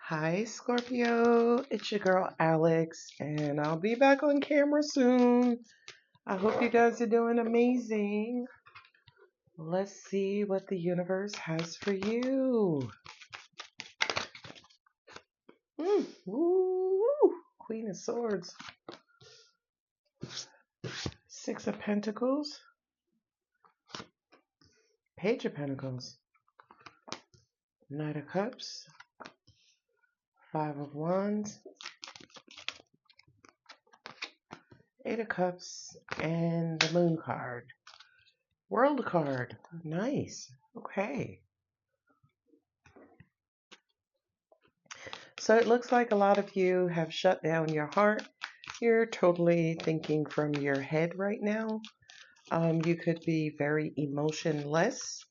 Hi, Scorpio. It's your girl, Alex, and I'll be back on camera soon. I hope you guys are doing amazing. Let's see what the universe has for you. Woo! Queen of Swords. Six of Pentacles. Page of Pentacles. Knight of Cups. Five of Wands. Eight of Cups. And the Moon card. World card. Nice. Okay. So it looks like a lot of you have shut down your heart. You're totally thinking from your head right now. You could be very emotionless.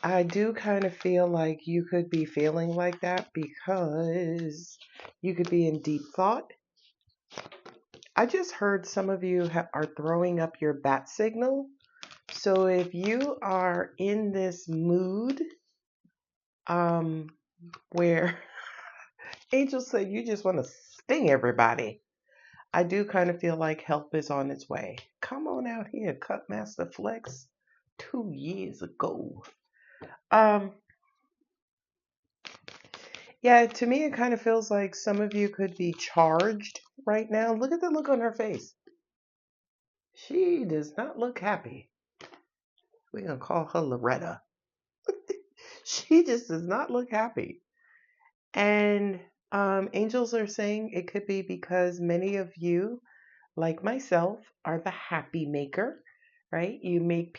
I do kind of feel like you could be feeling like that because you could be in deep thought. I just heard some of you are throwing up your bat signal. So if you are in this mood where Angel said you just want to sting everybody, I do kind of feel like help is on its way. Come on out here, Cut Master Flex. 2 years ago. Yeah, to me it kind of feels like some of you could be charged right now. Look at the look on her face. She does not look happy. We're going to call her Loretta. She just does not look happy. And angels are saying it could be because many of you, like myself, are the happy maker, right? You make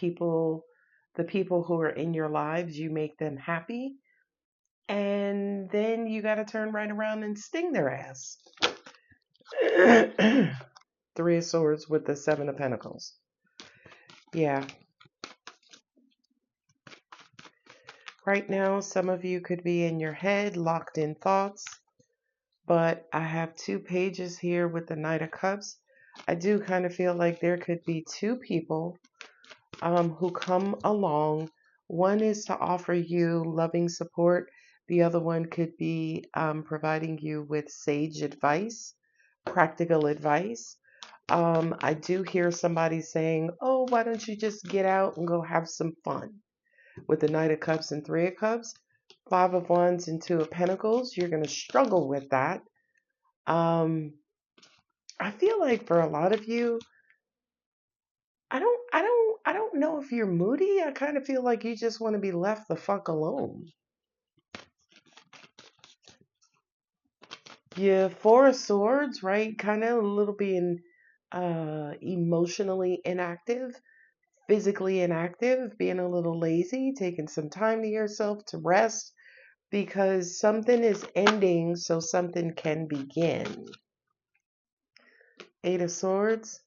the people who are in your lives, you make them happy. And then you got to turn right around and sting their ass. Three of Swords with the Seven of Pentacles. Yeah. Right now, some of you could be in your head, locked in thoughts. But I have 2 pages here with the Knight of Cups. I do kind of feel like there could be 2 people who come along. One is to offer you loving support. The other one could be providing you with sage advice, practical advice. I do hear somebody saying, oh, why don't you just get out and go have some fun? With the Knight of Cups and Three of Cups, Five of Wands and Two of Pentacles, you're going to struggle with that. I feel like for a lot of you, I don't know if you're moody. I kind of feel like you just want to be left the fuck alone. Yeah, Four of Swords, right? Kind of a little being emotionally inactive, physically inactive, being a little lazy, taking some time to yourself to rest because something is ending so something can begin. Eight of Swords,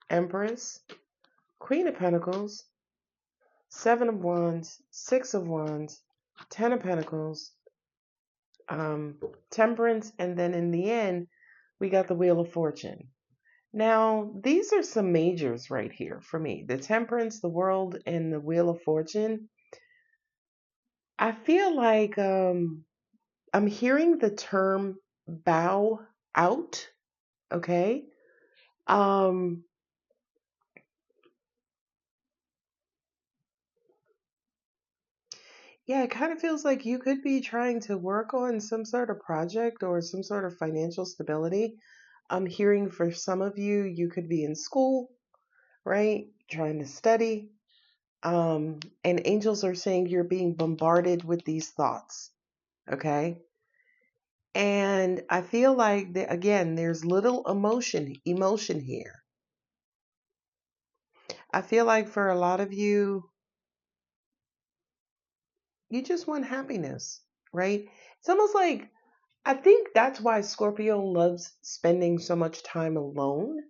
Empress, Queen of Pentacles, Seven of Wands, Six of Wands, Ten of Pentacles, Temperance, and then in the end, we got the Wheel of Fortune. Now, these are some majors right here for me. The Temperance, the World, and the Wheel of Fortune. I feel like I'm hearing the term bow out, okay? Yeah, it kind of feels like you could be trying to work on some sort of project or some sort of financial stability. I'm hearing for some of you, you could be in school, right? Trying to study. And angels are saying you're being bombarded with these thoughts, okay? And I feel like, again, there's little emotion here. I feel like for a lot of you, you just want happiness, right? It's almost like, I think that's why Scorpio loves spending so much time alone,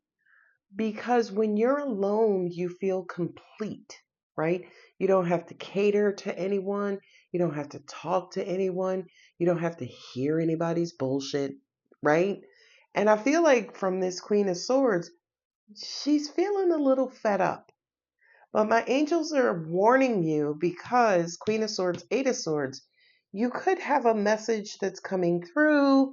because when you're alone, you feel complete, right? You don't have to cater to anyone. You don't have to talk to anyone. You don't have to hear anybody's bullshit, right? And I feel like from this Queen of Swords, she's feeling a little fed up. But my angels are warning you because Queen of Swords, Eight of Swords, you could have a message that's coming through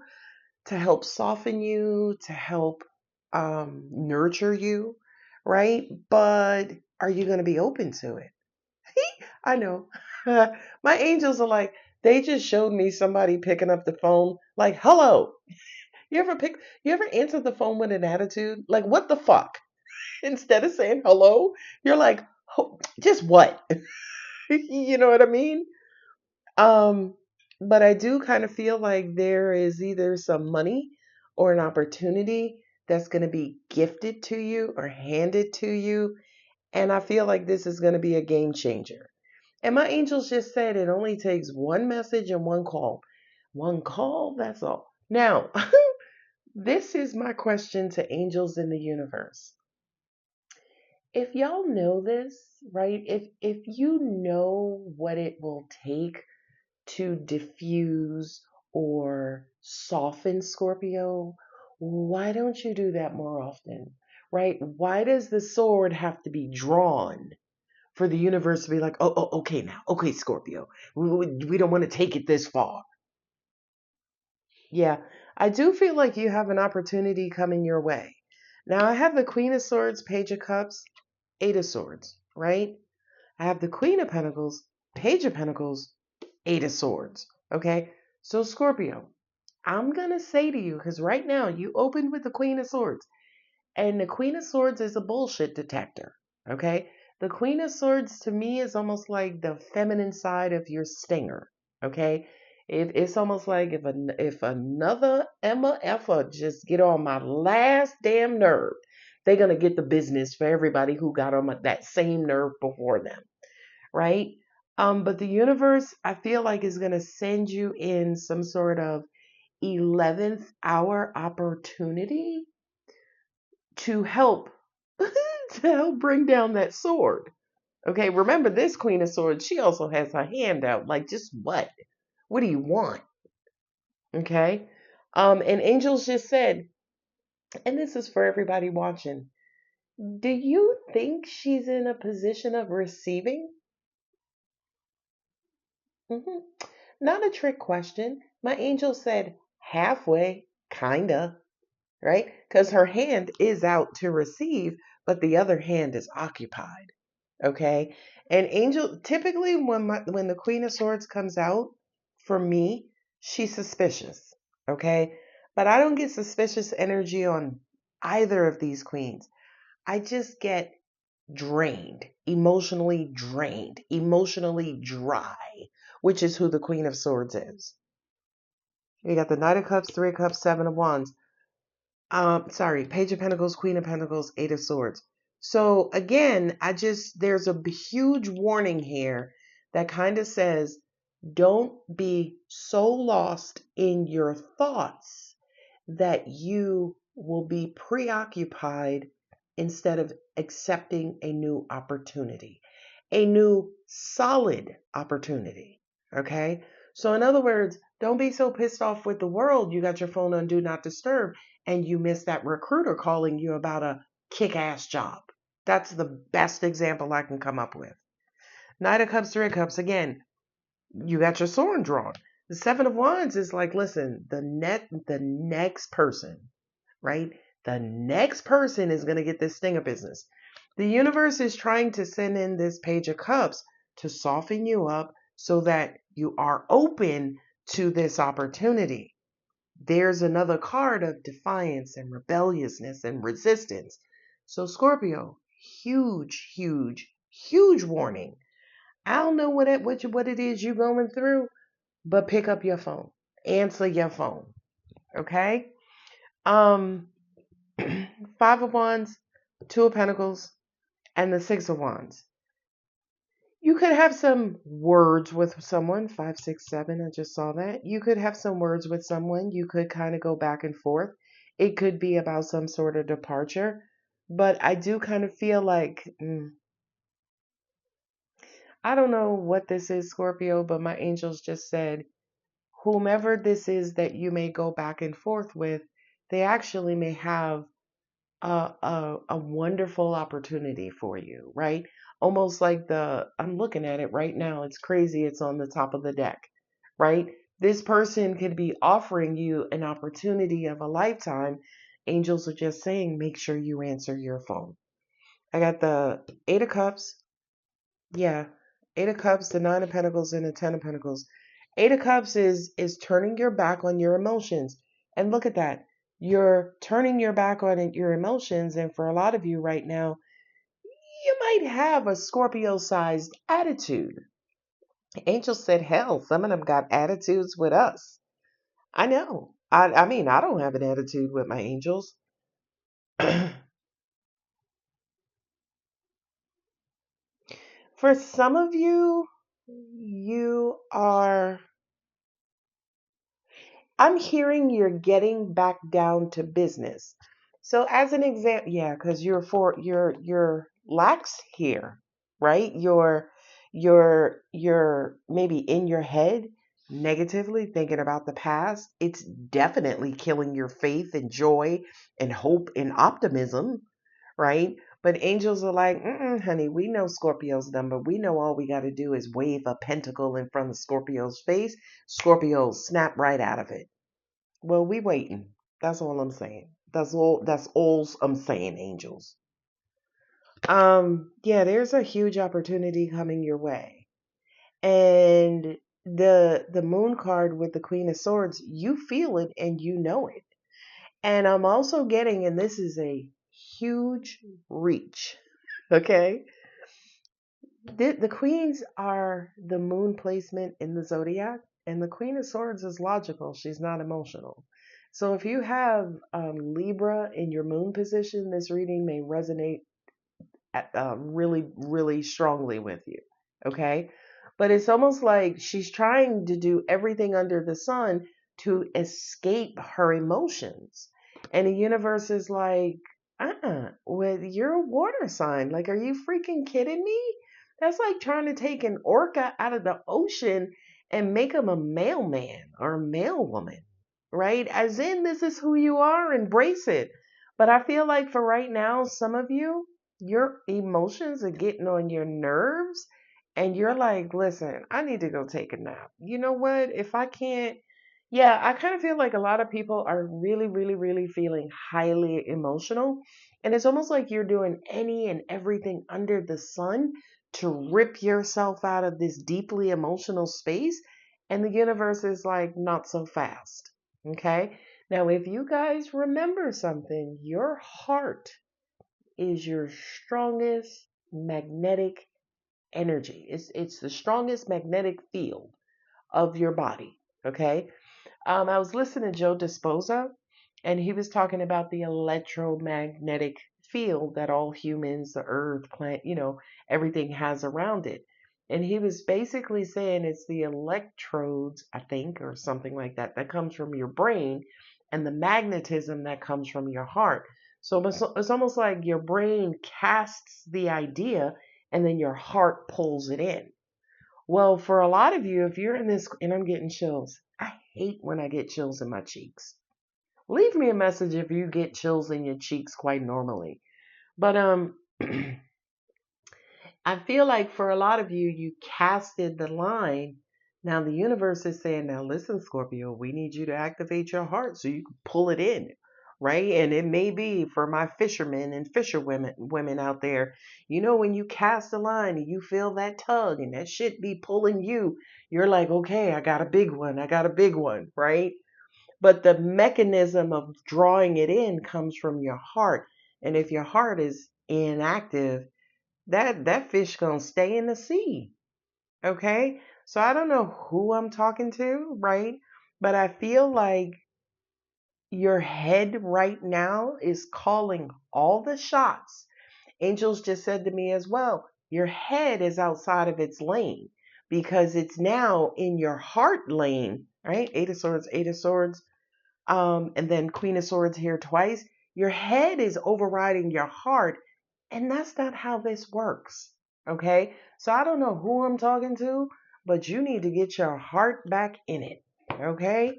to help soften you, to help nurture you, right? But are you going to be open to it? I know. My angels are like, they just showed me somebody picking up the phone, like, hello. You ever answer the phone with an attitude? Like, what the fuck? Instead of saying hello, you're like, just what? You know what I mean? Um, but I do kind of feel like there is either some money or an opportunity that's going to be gifted to you or handed to you. And I feel like this is going to be a game changer. And my angels just said it only takes one message and one call. One call, that's all. Now, this is my question to angels in the universe. If y'all know this, right? If you know what it will take to diffuse or soften Scorpio, why don't you do that more often? Right? Why does the sword have to be drawn for the universe to be like, oh, okay now, okay, Scorpio, we don't want to take it this far. Yeah, I do feel like you have an opportunity coming your way. Now, I have the Queen of Swords, Page of Cups, Eight of Swords, right? I have the Queen of Pentacles, Page of Pentacles, Eight of Swords, okay? So, Scorpio, I'm going to say to you, because right now you opened with the Queen of Swords. And the Queen of Swords is a bullshit detector. Okay? The Queen of Swords to me is almost like the feminine side of your stinger. Okay? It's almost like if another Emma effer just get on my last damn nerve, they're gonna get the business for everybody who got on that same nerve before them, right? But the universe, I feel like, is gonna send you in some sort of 11th hour opportunity to help to help bring down that sword. Okay, remember this Queen of Swords, she also has her hand out. Like, just what? What do you want? Okay. And angels just said, and this is for everybody watching, do you think she's in a position of receiving? hmm Not a trick question. My angel said halfway, kinda, right? Because her hand is out to receive, but the other hand is occupied. Okay. And angel, typically when the Queen of Swords comes out, for me, she's suspicious. Okay. But I don't get suspicious energy on either of these queens. I just get drained, emotionally dry, which is who the Queen of Swords is. We got the Knight of Cups, Three of Cups, Seven of Wands. Sorry, Page of Pentacles, Queen of Pentacles, Eight of Swords. So again, there's a huge warning here that kind of says, don't be so lost in your thoughts that you will be preoccupied instead of accepting a new opportunity, a new solid opportunity. Okay. So in other words, don't be so pissed off with the world. You got your phone on Do Not Disturb and you miss that recruiter calling you about a kick-ass job. That's the best example I can come up with. Knight of Cups, Three of Cups. Again, you got your sword drawn. The Seven of Wands is like, listen, the next person, right? The next person is going to get this sting of business. The universe is trying to send in this Page of Cups to soften you up so that you are open to this opportunity. There's another card of defiance and rebelliousness and resistance. So Scorpio, huge warning. I don't know what it is you're going through, but pick up your phone. Answer your phone. Okay? Um Five of Wands, Two of Pentacles, and the Six of Wands. You could have some words with someone. Five, six, seven. I just saw that. You could have some words with someone. You could kind of go back and forth. It could be about some sort of departure. But I do kind of feel like, I don't know what this is, Scorpio, but my angels just said, whomever this is that you may go back and forth with, they actually may have a wonderful opportunity for you, right? Almost like I'm looking at it right now. It's crazy. It's on the top of the deck, right? This person could be offering you an opportunity of a lifetime. Angels are just saying, make sure you answer your phone. I got the Eight of Cups. Yeah. Eight of Cups, the Nine of Pentacles, and the Ten of Pentacles. Eight of Cups is turning your back on your emotions. And look at that. You're turning your back on your emotions. And for a lot of you right now, you might have a Scorpio-sized attitude. Angel said, hell, some of them got attitudes with us. I know. I mean, I don't have an attitude with my angels. For some of you, you are, I'm hearing you're getting back down to business. So as an example, yeah, because you're lax here, right? You're maybe in your head negatively thinking about the past. It's definitely killing your faith and joy and hope and optimism, right? But angels are like, honey, we know Scorpio's number. We know all we got to do is wave a pentacle in front of Scorpio's face. Scorpio snap right out of it. Well, we waiting. That's all I'm saying. That's all I'm saying, angels. Yeah, there's a huge opportunity coming your way. And the moon card with the Queen of Swords, you feel it and you know it. And I'm also getting, and this is a huge reach, okay? The queens are the moon placement in the zodiac, and the Queen of Swords is logical. She's not emotional. So if you have Libra in your moon position, this reading may resonate really, really strongly with you. Okay? But it's almost like she's trying to do everything under the sun to escape her emotions. And the universe is like, well, you're a water sign. Like, are you freaking kidding me? That's like trying to take an orca out of the ocean and make him a mailman or a mail woman, right? As in, this is who you are, embrace it. But I feel like for right now, some of you, your emotions are getting on your nerves and you're like, listen, I need to go take a nap. You know what? If I can't, yeah, I kind of feel like a lot of people are really, really, really feeling highly emotional. And it's almost like you're doing any and everything under the sun to rip yourself out of this deeply emotional space. And the universe is like, not so fast. Okay. Now, if you guys remember something, your heart is your strongest magnetic energy. It's the strongest magnetic field of your body. Okay. I was listening to Joe Dispoza, and he was talking about the electromagnetic field that all humans, the earth, plant, everything has around it. And he was basically saying it's the electrodes, I think, or something like that, that comes from your brain and the magnetism that comes from your heart. So it's almost like your brain casts the idea and then your heart pulls it in. Well, for a lot of you, if you're in this, and I'm getting chills, I hate when I get chills in my cheeks. Leave me a message if you get chills in your cheeks quite normally. But I feel like for a lot of you, you casted the line. Now the universe is saying, now listen, Scorpio, we need you to activate your heart so you can pull it in, right? And it may be for my fishermen and fisherwomen out there, when you cast the line and you feel that tug and that shit be pulling you, you're like, okay, I got a big one. I got a big one, right? But the mechanism of drawing it in comes from your heart. And if your heart is inactive, that fish gonna stay in the sea. Okay? So I don't know who I'm talking to, right? But I feel like your head right now is calling all the shots. Angels just said to me as well, your head is outside of its lane because it's now in your heart lane, right? Eight of Swords, and then Queen of Swords here twice. Your head is overriding your heart, and that's not how this works. Okay? So I don't know who I'm talking to, but you need to get your heart back in it. Okay?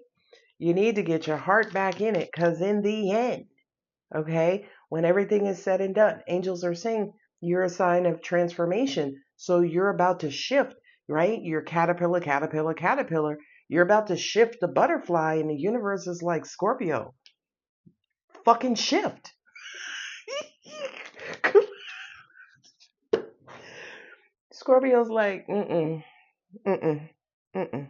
You need to get your heart back in it because in the end, okay, when everything is said and done, angels are saying you're a sign of transformation. So you're about to shift, right? You're caterpillar, caterpillar, caterpillar. You're about to shift the butterfly, and the universe is like, Scorpio, fucking shift. Scorpio's like, mm-mm, mm-mm, mm-mm.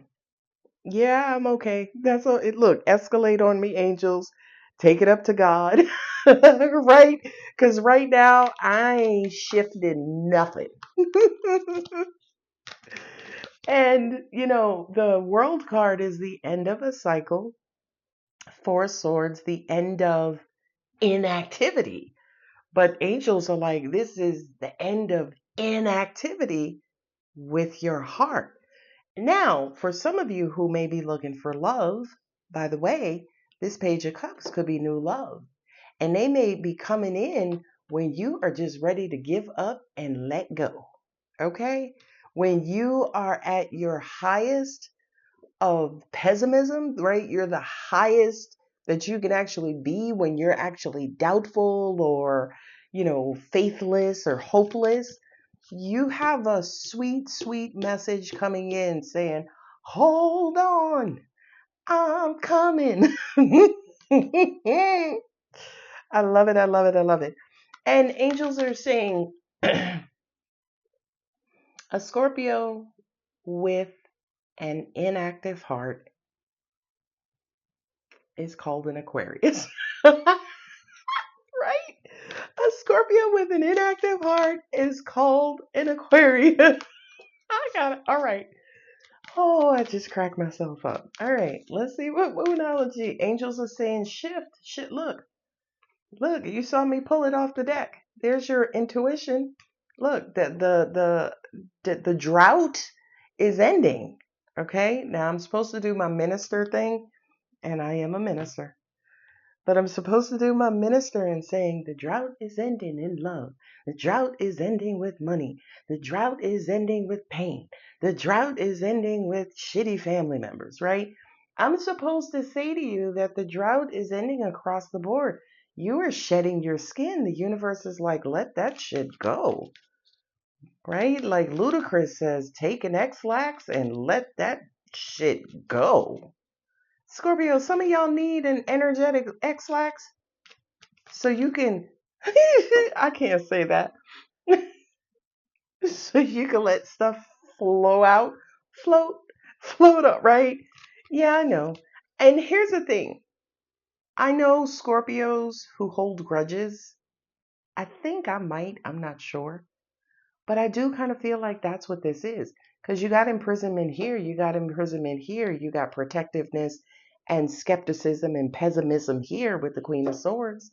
Yeah, I'm okay. That's all. It look, escalate on me, angels. Take it up to God, right? Because right now I ain't shifting nothing. And the World card is the end of a cycle. Four of Swords, the end of inactivity. But angels are like, this is the end of inactivity with your heart. Now, for some of you who may be looking for love, by the way, this Page of Cups could be new love. And they may be coming in when you are just ready to give up and let go. Okay? When you are at your highest of pessimism, right? You're the highest that you can actually be when you're actually doubtful or, faithless or hopeless. You have a sweet, sweet message coming in saying, hold on, I'm coming. I love it. I love it. I love it. And angels are saying a Scorpio with an inactive heart is called an Aquarius. Right? A Scorpio with an inactive heart is called an Aquarius. I got it. All right. Oh, I just cracked myself up. All right. Let's see what analogy. Angels are saying shift. Shit, look. Look, you saw me pull it off the deck. There's your intuition. Look, the drought is ending. Okay? Now I'm supposed to do my minister thing, and I am a minister. But I'm supposed to do my minister and saying the drought is ending in love. The drought is ending with money. The drought is ending with pain. The drought is ending with shitty family members, right? I'm supposed to say to you that the drought is ending across the board. You are shedding your skin. The universe is like, let that shit go, right? Like Ludacris says, take an X-Lax and let that shit go. Scorpio, some of y'all need an energetic X-Lax so you can, I can't say that, so you can let stuff flow out, float, float up, right? Yeah, I know. And here's the thing. I know Scorpios who hold grudges. I think I might, I'm not sure. But I do kind of feel like that's what this is. Because you got imprisonment here, you got imprisonment here, you got protectiveness and skepticism and pessimism here with the Queen of Swords.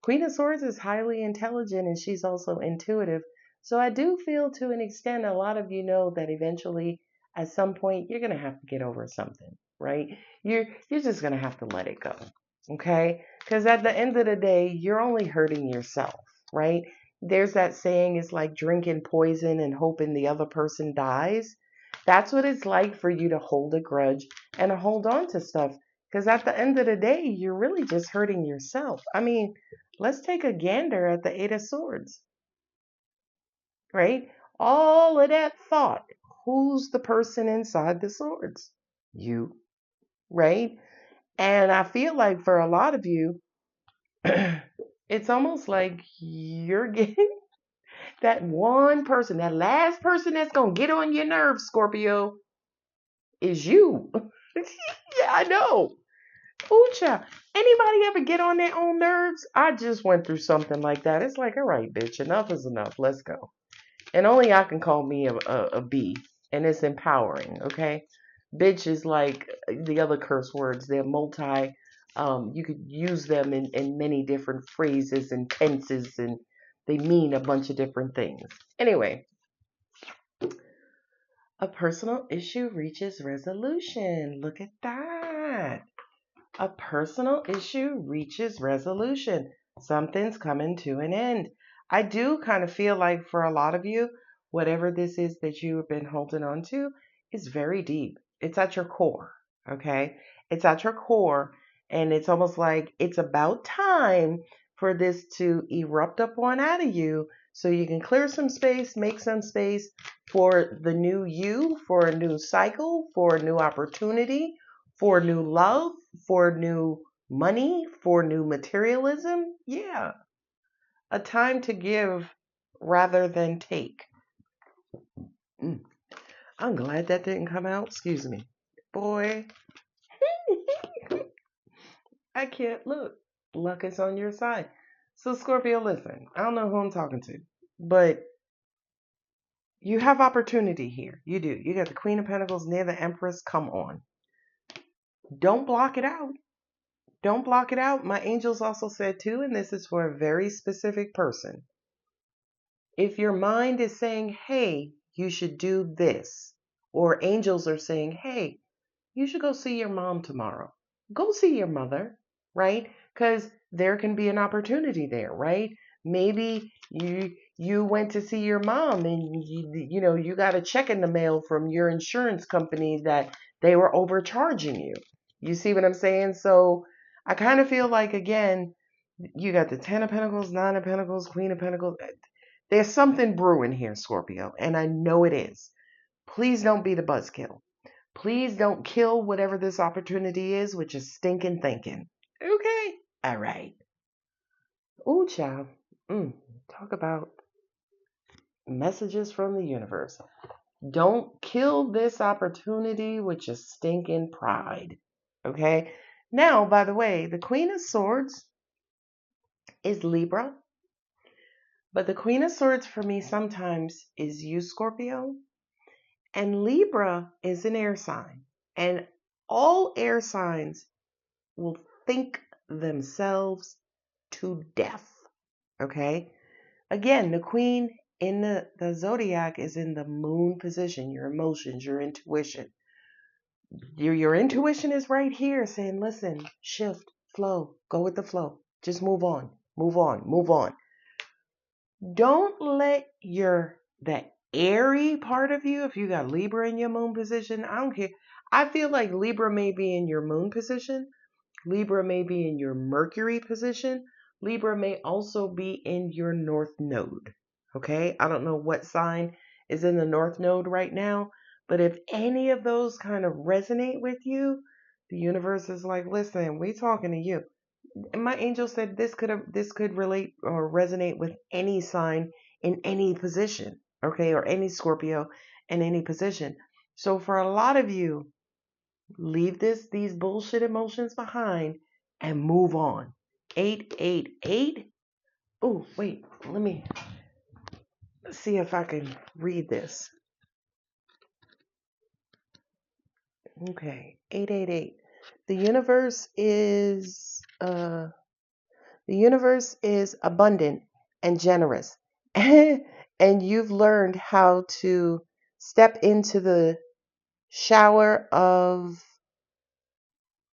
Queen of Swords is highly intelligent and she's also intuitive. So I do feel to an extent a lot of you know that eventually at some point you're going to have to get over something, right? You're just going to have to let it go. Okay? Cuz at the end of the day, you're only hurting yourself, right? There's that saying, it's like drinking poison and hoping the other person dies. That's what it's like for you to hold a grudge and to hold on to stuff. Because at the end of the day, you're really just hurting yourself. I mean, let's take a gander at the Eight of Swords, right? All of that thought. Who's the person inside the swords? You, right? And I feel like for a lot of you, it's almost like you're getting that one person, that last person that's going to get on your nerves, Scorpio, is you. Yeah, I know. Ooh, child. Anybody ever get on their own nerves? I just went through something like that. It's like, all right, bitch, enough is enough. Let's go. And only I can call me a B. And it's empowering, okay? Bitch is like the other curse words. They're multi, you could use them in many different phrases and tenses, and they mean a bunch of different things. Anyway, a personal issue reaches resolution. Look at that. A personal issue reaches resolution. Something's coming to an end. I do kind of feel like for a lot of you, whatever this is that you have been holding on to is very deep. It's at your core, okay? It's at your core, and it's almost like it's about time for this to erupt up on out of you So you can clear some space, make some space for the new you, for a new cycle, for a new opportunity, for new love, for new money, for new materialism. Yeah, a time to give rather than take. I'm glad that didn't come out. Excuse me. Boy, I can't look. Luck is on your side. So, Scorpio, listen, I don't know who I'm talking to, but you have opportunity here. You do. You got the Queen of Pentacles near the Empress. Come on. Don't block it out. Don't block it out. My angels also said, too, and this is for a very specific person. If your mind is saying, hey, you should do this, or angels are saying, hey, you should go see your mom tomorrow. Go see your mother, right? Because there can be an opportunity there, right? Maybe you went to see your mom and you got a check in the mail from your insurance company that they were overcharging you. You see what I'm saying? So I kind of feel like, again, you got the 10 of Pentacles, 9 of Pentacles, Queen of Pentacles. There's something brewing here, Scorpio, and I know it is. Please don't be the buzzkill. Please don't kill whatever this opportunity is, which is stinking thinking. Okay. All right. Ooh, child. Talk about messages from the universe. Don't kill this opportunity, which is stinking pride. Okay. Now, by the way, the Queen of Swords is Libra. But the Queen of Swords for me sometimes is you, Scorpio. And Libra is an air sign. And all air signs will think themselves to death. Okay? Again, the Queen in the zodiac is in the moon position, your emotions, your intuition. Your intuition is right here saying, listen, shift, flow, go with the flow. Just move on, move on, move on. Don't let that airy part of you, if you got Libra in your moon position, I don't care. I feel like Libra may be in your moon position. Libra may be in your Mercury position. Libra may also be in your North Node. Okay? I don't know what sign is in the North Node right now, but if any of those kind of resonate with you, the universe is like, listen, we talking to you. And my angel said this could relate or resonate with any sign in any position, okay, or any Scorpio in any position. So for a lot of you, leave these bullshit emotions behind and move on. 888. Oh, wait, let me see if I can read this. Okay, 888. The universe is abundant and generous. And you've learned how to step into the shower of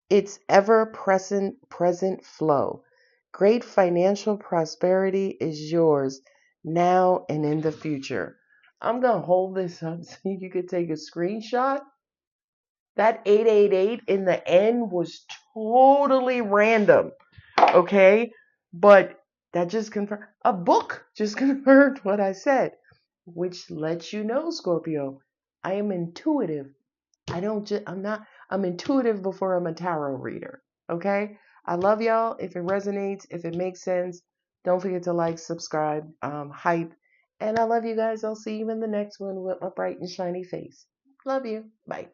its ever-present flow. Great financial prosperity is yours now and in the future. I'm going to hold this up so you could take a screenshot. That 888 in the end was totally random, okay? But that just confirmed, a book just confirmed what I said, which lets you know, Scorpio, I am intuitive. I'm intuitive before I'm a tarot reader. Okay? I love y'all. If it resonates, if it makes sense, don't forget to like, subscribe, hype. And I love you guys. I'll see you in the next one with my bright and shiny face. Love you. Bye.